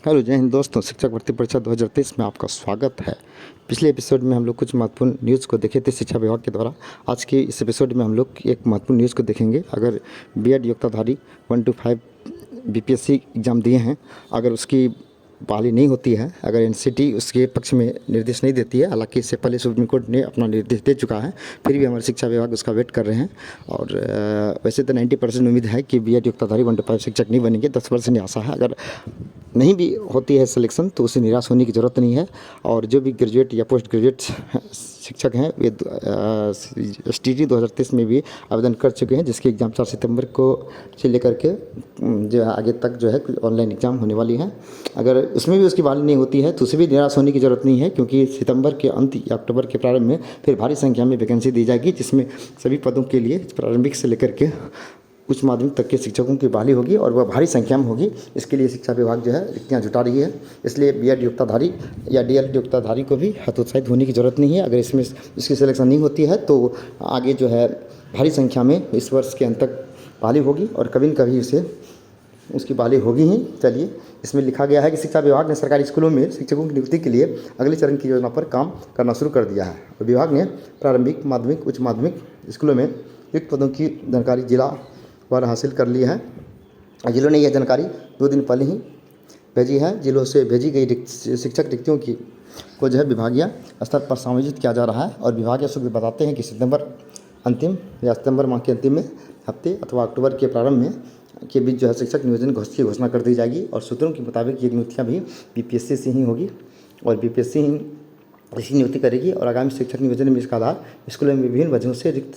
Hello जय हिंद दोस्तों, शिक्षक भर्ती परीक्षा 2023 में आपका स्वागत है। पिछले एपिसोड में हम लोग कुछ महत्वपूर्ण न्यूज़ को देखे थे शिक्षा विभाग के द्वारा। आज के इस एपिसोड में हम लोग एक महत्वपूर्ण न्यूज़ को देखेंगे। अगर बीएड योग्यताधारी 1 to 5 बीपीएससी एग्ज़ाम दिए हैं, अगर उसकी बहाली नहीं होती है, अगर एनसीटी उसके पक्ष में निर्देश नहीं देती है, हालांकि इससे पहले सुप्रीम कोर्ट ने अपना निर्देश दे चुका है, फिर भी हमारे शिक्षा विभाग उसका वेट कर रहे हैं। और वैसे तो 90% उम्मीद है कि बीएड योग्यताधारी 1 to 5 शिक्षक नहीं बनेंगे, 10% आशा है। अगर नहीं भी होती है सिलेक्शन तो उसे निराश होने की ज़रूरत नहीं है। और जो भी ग्रेजुएट या पोस्ट ग्रेजुएट शिक्षक हैं वे STT 2023 में भी आवेदन कर चुके हैं, जिसकी एग्ज़ाम 4 सितंबर को से लेकर के जो है आगे तक जो है ऑनलाइन एग्ज़ाम होने वाली है। अगर उसमें भी उसकी बहाली नहीं होती है तो उसे भी निराश होने की ज़रूरत नहीं है, क्योंकि सितंबर के अंत या अक्टूबर के प्रारंभ में फिर भारी संख्या में वैकेंसी दी जाएगी, जिसमें सभी पदों के लिए प्रारंभिक से लेकर के उच्च माध्यमिक तक के शिक्षकों की बहाली होगी और वह भारी संख्या में होगी। इसके लिए शिक्षा विभाग जो है रिक्तियाँ जुटा रही है। इसलिए बीएड योग्यताधारी या डीएलएड योग्यताधारी को भी हतोत्साहित होने की ज़रूरत नहीं है। अगर इसमें इसकी सिलेक्शन नहीं होती है तो आगे जो है भारी संख्या में इस वर्ष के अंत तक बहाली होगी और कभी न कभी उसे उसकी बहाली होगी ही। चलिए, इसमें लिखा गया है कि शिक्षा विभाग ने सरकारी स्कूलों में शिक्षकों की नियुक्ति के लिए अगले चरण की योजना पर काम करना शुरू कर दिया है। और विभाग ने प्रारंभिक, माध्यमिक, उच्च माध्यमिक स्कूलों में रिक्त पदों की जानकारी जिला वार हासिल कर ली है। जिलों ने यह जानकारी 2 दिन पहले ही भेजी है। जिलों से भेजी गई शिक्षक रिक्तियों की को जो है विभागीय स्तर पर समायोजित किया जा रहा है। और विभागीय सूत्र बताते हैं कि सितंबर अंतिम या सितंबर माह के अंतिम में हफ्ते अथवा अक्टूबर के प्रारंभ में के बीच जो है शिक्षक नियोजन की घोषणा कर दी जाएगी। और सूत्रों के मुताबिक ये नियुक्तियाँ भी बीपीएससी से ही होगी और बीपीएससी ही इसी नियुक्ति करेगी। और आगामी शिक्षक नियोजन में इसका आधार स्कूलों में विभिन्न वजहों से रिक्त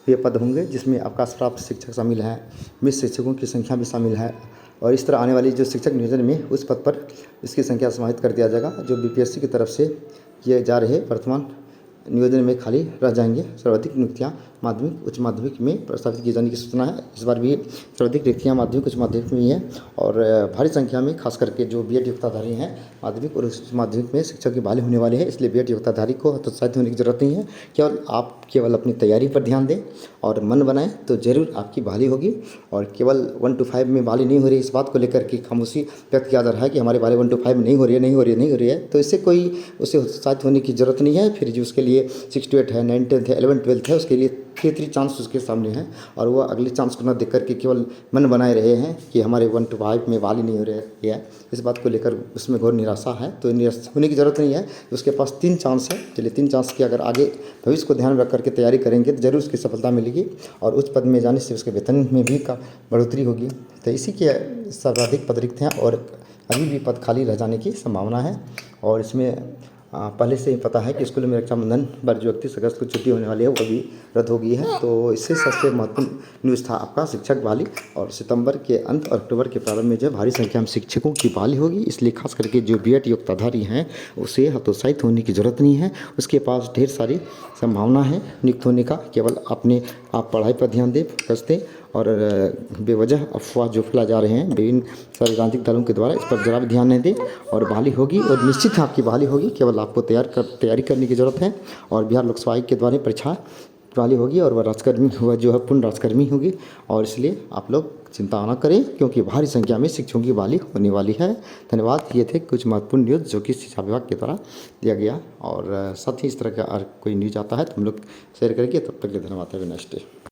हुए पद होंगे, जिसमें अवकाश प्राप्त शिक्षक शामिल हैं, मिस शिक्षकों की संख्या भी शामिल है। और इस तरह आने वाली जो शिक्षक नियोजन में उस पद पर इसकी संख्या समाहित कर दिया जाएगा जो बीपीएससी की तरफ से किए जा रहे वर्तमान नियोजन में खाली रह जाएंगे। सर्वाधिक नियुक्तियाँ माध्यमिक, उच्च माध्यमिक में प्रस्तावित किए जाने की सूचना है। इस बार भी सर्वाधिक रिक्तियाँ माध्यमिक, उच्च माध्यमिक में ही हैं। और भारी संख्या में खास करके जो बीएड योग्यताधारी हैं माध्यमिक और उच्च माध्यमिक में शिक्षक की बहाली होने वाले हैं। इसलिए बीएड योग्यताधारी को हतोत्साहित होने की ज़रूरत नहीं है। केवल अपनी तैयारी पर ध्यान दें और मन बनाएं तो ज़रूर आपकी बहाली होगी। और केवल 1 to 5 में बहाली नहीं हो रही, इस बात को लेकर के खामोशी व्यक्त किया जा रहा है कि हमारी बहाली 1 to 5 में नहीं हो रही है, तो इससे कोई उसे हतोत्साहित होने की ज़रूरत नहीं है। फिर जो उसके लिए 6 to 8 है, 9, 10 है, 11, 12 है, उसके लिए 3 चांस उसके सामने हैं। और वह अगले चांस को न देख करके केवल मन बनाए रहे हैं कि हमारे 1 to 5 में बहाली नहीं हो रही है। इस बात को लेकर उसमें घोर निराशा है, तो निराश होने की ज़रूरत नहीं है। उसके पास 3 चांस है। चलिए, 3 चांस की अगर आगे भविष्य को ध्यान में रख करके तैयारी करेंगे तो ज़रूर उसकी सफलता मिलेगी। और उच्च पद में जाने से उसके वेतन में भी बढ़ोतरी होगी। तो इसी के सर्वाधिक पद रिक्त हैं और अभी भी पद खाली रह जाने की संभावना है। और इसमें पहले से ही पता है कि स्कूल में रक्षाबंधन पर जो 31 अगस्त को छुट्टी होने वाली है वो भी रद्द हो गई है। तो इससे सबसे महत्वपूर्ण न्यूज़ था आपका शिक्षक बहाली। और सितंबर के अंत और अक्टूबर के प्रारंभ में जो भारी संख्या में शिक्षकों की बहाली होगी। इसलिए खास करके जो बीएड योग्यताधारी हैं उसे हतोत्साहित होने की ज़रूरत नहीं है। उसके पास ढेर सारी संभावना है नियुक्त होने का। केवल आप पढ़ाई पर ध्यान दें, फोकस दें और बेवजह अफवाह जो फैला जा रहे हैं विभिन्न राजनीतिक दलों के द्वारा, इस पर जरा भी ध्यान नहीं दें और बहाली होगी। और निश्चित है आपकी बहाली होगी। केवल आपको तैयारी करने की ज़रूरत है। और बिहार लोक सेवा आयोग के द्वारा परीक्षा बहाली होगी और वह जो है पूर्ण राजकर्मी होगी। और इसलिए आप लोग चिंता ना करें, क्योंकि भारी संख्या में शिक्षकों की बहाली होने वाली है। धन्यवाद। ये थे कुछ महत्वपूर्ण न्यूज़ जो कि शिक्षा विभाग के द्वारा दिया गया। और साथ ही इस तरह का कोई न्यूज़ आता है तो हम लोग शेयर करेंगे। तब तक के धन्यवाद। Have a nice day.